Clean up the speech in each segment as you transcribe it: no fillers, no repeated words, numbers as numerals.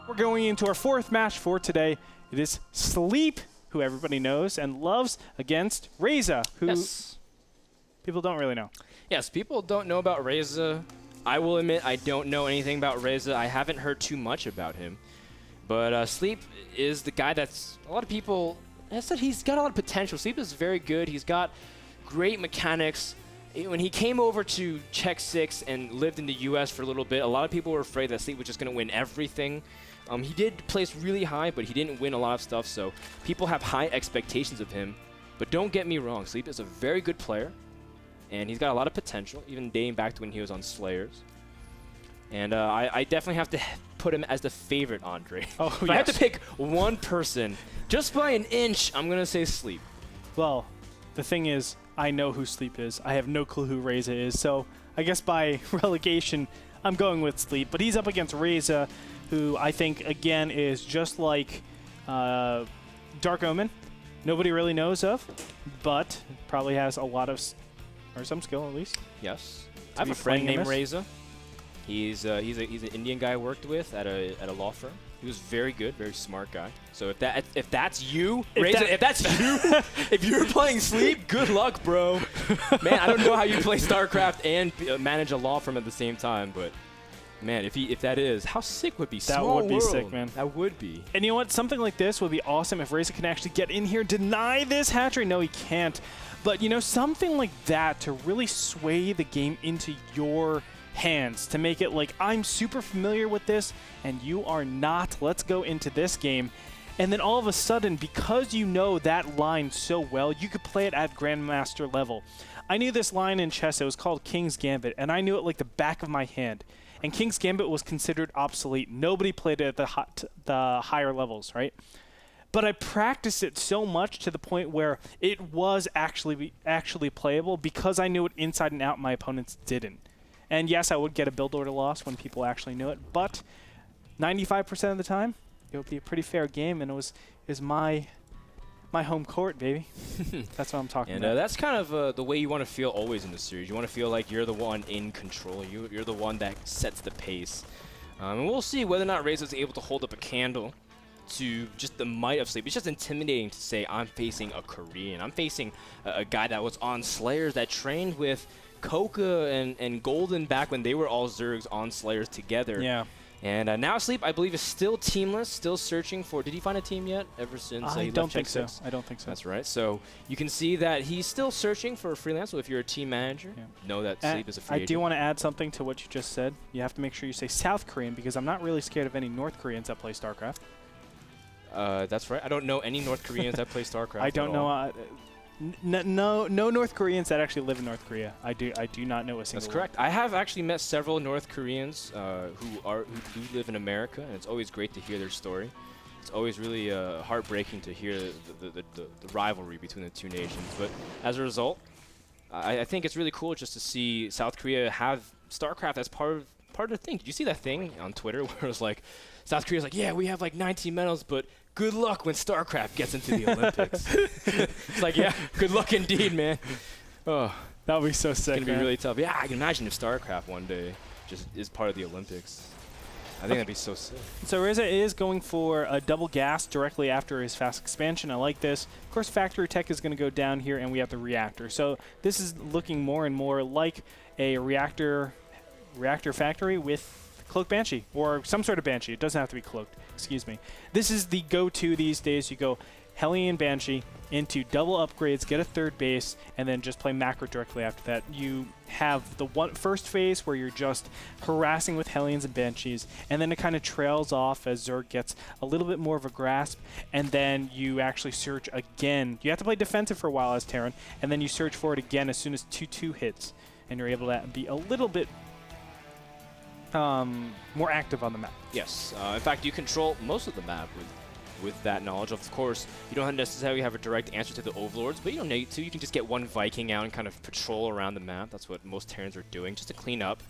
We're going into our fourth match for today. It is Sleep, who everybody knows and loves, against Reza, who people don't really know. Yes, people don't know about Reza. I will admit I don't know anything about Reza. I haven't heard too much about him. But Sleep is the guy that's a lot of people have said he's got a lot of potential. Sleep is very good. He's got great mechanics. When he came over to Czech 6 and lived in the US for a little bit, a lot of people were afraid that Sleep was just going to win everything. He did place really high, but he didn't win a lot of stuff, so people have high expectations of him. But don't get me wrong, Sleep is a very good player, and he's got a lot of potential, even dating back to when he was on Slayers. And I definitely have to put him as the favorite, Andre. Oh, if I have to pick one person, just by an inch, I'm going to say Sleep. Well, the thing is, I know who Sleep is. I have no clue who Reza is, so I guess by relegation, I'm going with Sleep. But he's up against Reza, who I think, again, is just like Dark Omen. Nobody really knows of, but probably has a lot of, or some skill at least. Yes. I have a friend named Reza. He's an Indian guy I worked with at a law firm. He was very good, very smart guy. So if that's you, Reza, if that's you, if you're playing Sleep, good luck, bro. Man, I don't know how you play StarCraft and manage a law firm at the same time, but man, if that is, how sick would be? That would be sick, man. That would be. And you know what? Something like this would be awesome if Reza can actually get in here, deny this hatchery. No, he can't. But you know, something like that to really sway the game into your hands, to make it like, I'm super familiar with this and you are not. Let's go into this game. And then all of a sudden, because you know that line so well, you could play it at Grandmaster level. I knew this line in chess. It was called King's Gambit, and I knew it like the back of my hand. And King's Gambit was considered obsolete. Nobody played it at the higher levels, right? But I practiced it so much to the point where it was actually playable because I knew it inside and out. My opponents didn't. And yes, I would get a build order loss when people actually knew it, but 95% of the time, it would be a pretty fair game, and it is my home court, baby. That's what I'm talking about. And that's kind of the way you want to feel always in the series. You want to feel like you're the one in control. You're the one that sets the pace. And we'll see whether or not Reza's able to hold up a candle to just the might of Sleep. It's just intimidating to say, I'm facing a Korean. I'm facing a guy that was on Slayers, that trained with Coca and Golden back when they were all Zergs on Slayers together. Yeah. And now Sleep, I believe, is still teamless, still searching for... Did he find a team yet ever since I he don't left think Czech so. 6? I don't think so. That's right. So you can see that he's still searching for a freelance. So if you're a team manager, know that Sleep is a free agent. I do want to add something to what you just said. You have to make sure you say South Korean, because I'm not really scared of any North Koreans that play StarCraft. That's right. I don't know any North Koreans that play StarCraft. I don't know... No North Koreans that actually live in North Korea. I do not know a single. That's correct. I have actually met several North Koreans who do live in America, and it's always great to hear their story. It's always really heartbreaking to hear the rivalry between the two nations. But as a result, I think it's really cool just to see South Korea have StarCraft as part of the thing. Did you see that thing on Twitter where it was like, South Korea's like, yeah, we have like 19 medals, but good luck when StarCraft gets into the Olympics. It's like, yeah, good luck indeed, man. Oh, that would be so sick. It's going to be really tough. Yeah, I can imagine if StarCraft one day just is part of the Olympics. I think that'd be so sick. So Reza is going for a double gas directly after his fast expansion. I like this. Of course, factory tech is going to go down here, and we have the reactor. So this is looking more and more like a reactor factory with Cloak Banshee, or some sort of Banshee. It doesn't have to be cloaked. Excuse me. This is the go-to these days. You go Hellion Banshee into double upgrades, get a third base, and then just play macro directly after that. You have the first phase where you're just harassing with Hellions and Banshees, and then it kind of trails off as Zerg gets a little bit more of a grasp, and then you actually search again. You have to play defensive for a while as Terran, and then you search for it again as soon as 2-2 hits, and you're able to be a little bit more active on the map. Yes. In fact, you control most of the map with that knowledge. Of course, you don't necessarily have a direct answer to the overlords, but you don't need to. You can just get one Viking out and kind of patrol around the map. That's what most Terrans are doing, just to clean up.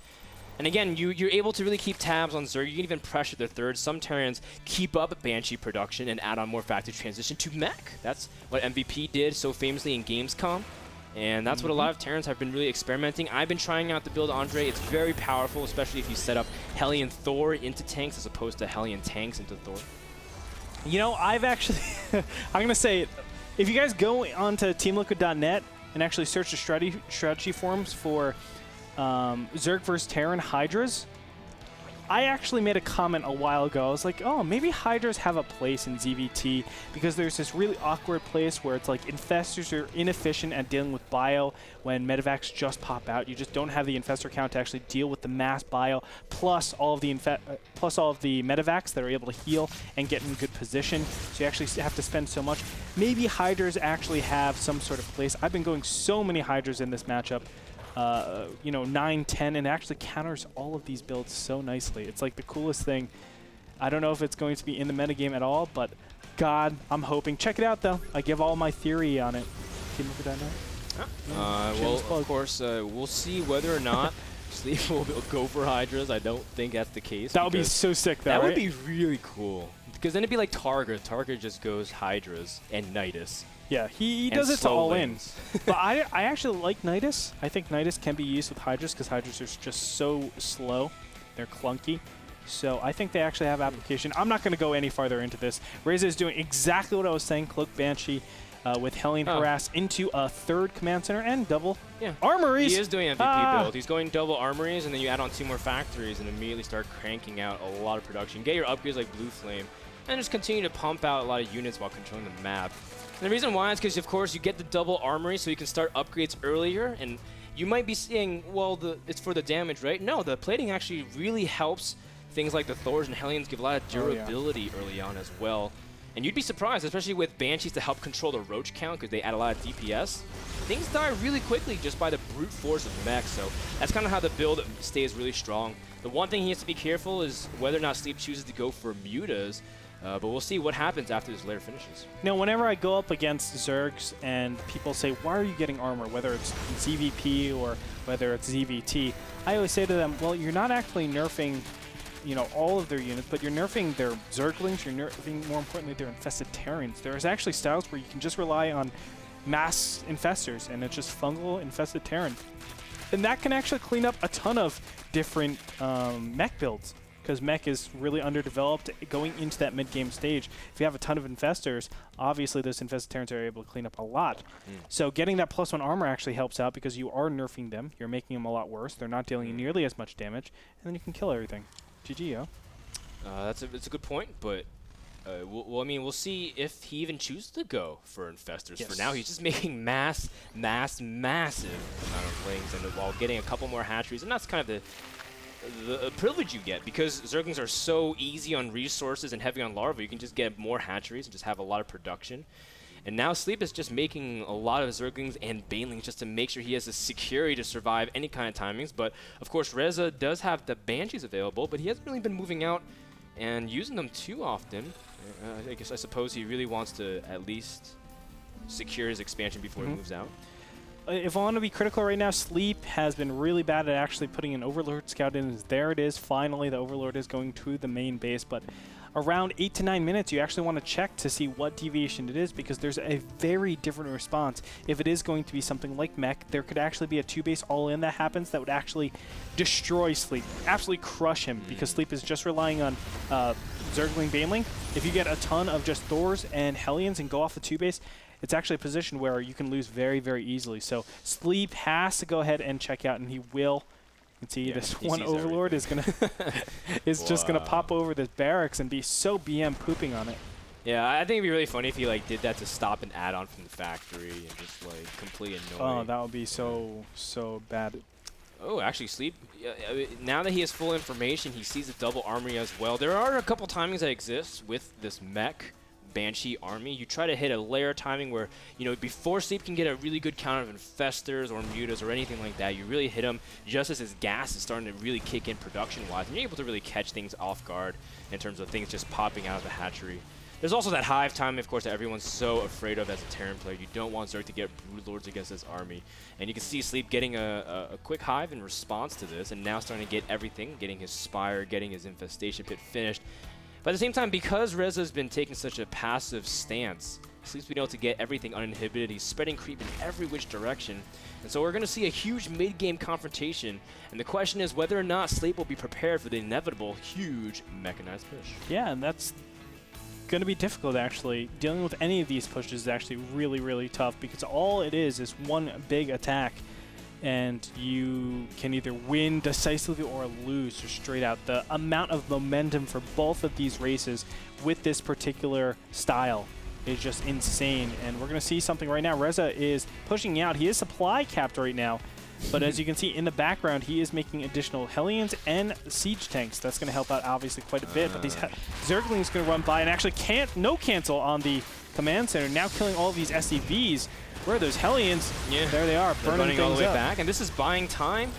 And again, you're able to really keep tabs on Zerg. You can even pressure the third. Some Terrans keep up Banshee production and add on more factory transition to mech. That's what MVP did so famously in Gamescom. And that's what a lot of Terrans have been really experimenting. I've been trying out the build Andre. It's very powerful, especially if you set up Hellion Thor into tanks as opposed to Hellion tanks into Thor. You know, I've actually, I'm going to say, if you guys go onto teamliquid.net and actually search the strategy forums for Zerg vs. Terran Hydras, I actually made a comment a while ago. I was like, oh, maybe Hydras have a place in ZVT because there's this really awkward place where it's like infestors are inefficient at dealing with bio when medevacs just pop out. You just don't have the infestor count to actually deal with the mass bio, plus all of the medevacs that are able to heal and get in good position. So you actually have to spend so much. Maybe Hydras actually have some sort of place. I've been going so many Hydras in this matchup. You know, 9, 10, and it actually counters all of these builds so nicely. It's like the coolest thing. I don't know if it's going to be in the metagame at all, but God, I'm hoping. Check it out, though. I give all my theory on it. Well, of course, we'll see whether or not Sleep will go for Hydras. I don't think that's the case. That would be so sick, though, That right? would be really cool. Because then it'd be like Targa. Targa just goes Hydras and Nidus. Yeah, he does it to all in. But I actually like Nidus. I think Nidus can be used with Hydras because Hydras are just so slow. They're clunky. So I think they actually have application. I'm not going to go any farther into this. Reza is doing exactly what I was saying. Cloak Banshee with Hellion Harass into a third command center and double armories. He is doing MVP build. He's going double armories, and then you add on 2 more factories and immediately start cranking out a lot of production. Get your upgrades like Blue Flame, and just continue to pump out a lot of units while controlling the map. And the reason why is because, of course, you get the double armory, so you can start upgrades earlier. And you might be saying, well, it's for the damage, right? No, the plating actually really helps things like the Thors and Hellions give a lot of durability early on as well. And you'd be surprised, especially with Banshees to help control the roach count because they add a lot of DPS. Things die really quickly just by the brute force of mech, so that's kind of how the build stays really strong. The one thing he has to be careful is whether or not Sleep chooses to go for mutas. But we'll see what happens after this layer finishes. Now, whenever I go up against Zergs and people say, why are you getting armor, whether it's ZVP or whether it's ZVT, I always say to them, well, you're not actually nerfing, you know, all of their units, but you're nerfing their Zerglings, you're nerfing, more importantly, their infested Terrans. There's actually styles where you can just rely on mass infestors, and it's just fungal infested Terran. And that can actually clean up a ton of different mech builds, because mech is really underdeveloped going into that mid-game stage. If you have a ton of infestors, obviously those infested Terrans are able to clean up a lot. So getting that +1 armor actually helps out because you are nerfing them. You're making them a lot worse. They're not dealing nearly as much damage, and then you can kill everything. GG, yo. That's a good point, but well, I mean, we'll see if he even chooses to go for infestors. For now, he's just making massive amount of rings, and while getting a couple more hatcheries, and that's kind of the privilege you get because Zerglings are so easy on resources and heavy on larvae. You can just get more hatcheries and just have a lot of production. And now Sleep is just making a lot of Zerglings and Banelings just to make sure he has the security to survive any kind of timings. But of course, Reza does have the Banshees available, but he hasn't really been moving out and using them too often. I suppose he really wants to at least secure his expansion before he moves out. If I want to be critical right now, Sleep has been really bad at actually putting an Overlord Scout in. There it is. Finally, the Overlord is going to the main base. But around 8 to 9 minutes, you actually want to check to see what deviation it is because there's a very different response. If it is going to be something like mech, there could actually be a 2-base all-in that happens that would actually destroy Sleep, absolutely crush him because Sleep is just relying on Zergling, Baneling. If you get a ton of just Thors and Hellions and go off the 2-base, it's actually a position where you can lose very, very easily. So Sleep has to go ahead and check out, and he will. You can see this one Overlord is gonna just gonna pop over this barracks and be so BM pooping on it. Yeah, I think it'd be really funny if he like did that to stop an add-on from the factory and just like completely annoy. Oh, that would be so bad. Oh, actually, Sleep. Now that he has full information, he sees the double armory as well. There are a couple timings that exist with this mech Banshee army. You try to hit a layer timing where, you know, before Sleep can get a really good count of infestors or mutas or anything like that, you really hit him just as his gas is starting to really kick in production-wise, and you're able to really catch things off guard in terms of things just popping out of the hatchery. There's also that hive time, of course, that everyone's so afraid of as a Terran player. You don't want Zerg to get Brood Lords against this army. And you can see Sleep getting a quick hive in response to this, and now starting to get everything, getting his Spire, getting his Infestation Pit finished. But at the same time, because Reza's been taking such a passive stance, Sleep's been able to get everything uninhibited. He's spreading creep in every which direction. And so we're going to see a huge mid-game confrontation. And the question is whether or not Sleep will be prepared for the inevitable huge mechanized push. Yeah, and that's going to be difficult, actually. Dealing with any of these pushes is actually really, really tough because all it is one big attack. And you can either win decisively or lose just straight out. The amount of momentum for both of these races with this particular style is just insane. And we're going to see something right now. Reza is pushing out. He is supply capped right now. But as you can see in the background, he is making additional Hellions and Siege Tanks. That's going to help out obviously quite a bit. But these Zerglings going to run by and actually no cancel on the command center. Now killing all of these SCVs. Where are those Hellions? Yeah. There they are, burning all the way up. back. And this is buying time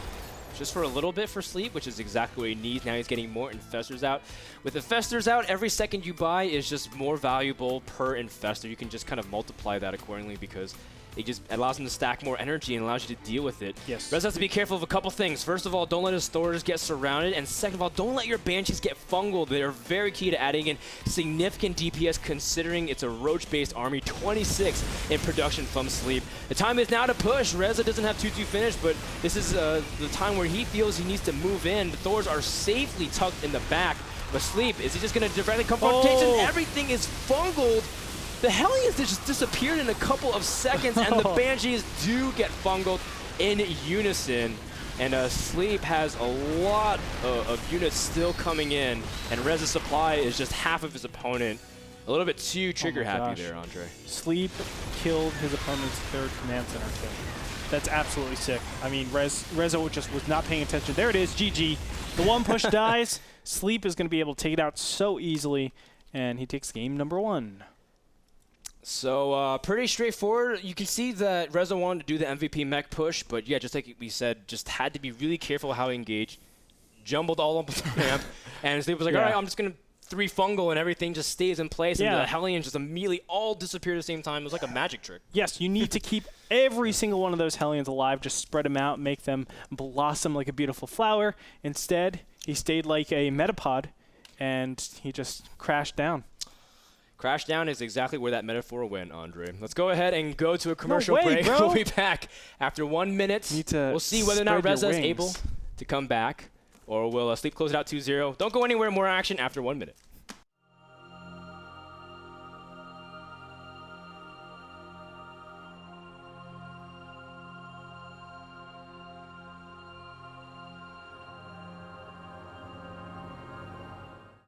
just for a little bit for Sleep, which is exactly what he needs. Now he's getting more Infestors out. With Infestors out, every second you buy is just more valuable per Infestor. You can just kind of multiply that accordingly because it just allows him to stack more energy and allows you to deal with it. Yes. Reza has to be careful of a couple things. First of all, don't let his Thors get surrounded. And second of all, don't let your Banshees get fungled. They're very key to adding in significant DPS considering it's a Roach-based army, 26 in production from Sleep. The time is now to push. Reza doesn't have 2-2 finish, but this is the time where he feels he needs to move in. The Thors are safely tucked in the back. But Sleep, is he just going to directly confrontation? Oh. Everything is fungled. The Hellions just disappeared in a couple of seconds, and the Banshees do get fungled in unison. And Sleep has a lot of units still coming in, and Reza's supply is just half of his opponent. A little bit too trigger happy there, Andre. Sleep killed his opponent's third command center kill. That's absolutely sick. I mean, Reza just was not paying attention. There it is, GG. The one push dies. Sleep is going to be able to take it out so easily, and he takes game number 1. So pretty straightforward. You can see that Reza wanted to do the MVP mech push, but yeah, just like we said, just had to be really careful how he engaged. Jumbled all up the ramp, and Sleep was like, all right, I'm just going to 3 fungal and everything just stays in place, and the Hellions just immediately all disappear at the same time. It was like a magic trick. Yes, you need to keep every single one of those Hellions alive. Just spread them out, make them blossom like a beautiful flower. Instead, he stayed like a Metapod, and he just crashed down. Crash down is exactly where that metaphor went, Andre. Let's go ahead and go to a commercial No way, break. bro. We'll be back after 1 minute. We'll see whether or not spread your Reza is wings. able to come back, or will Sleep close it out 2-0. Don't go anywhere. More action after 1 minute.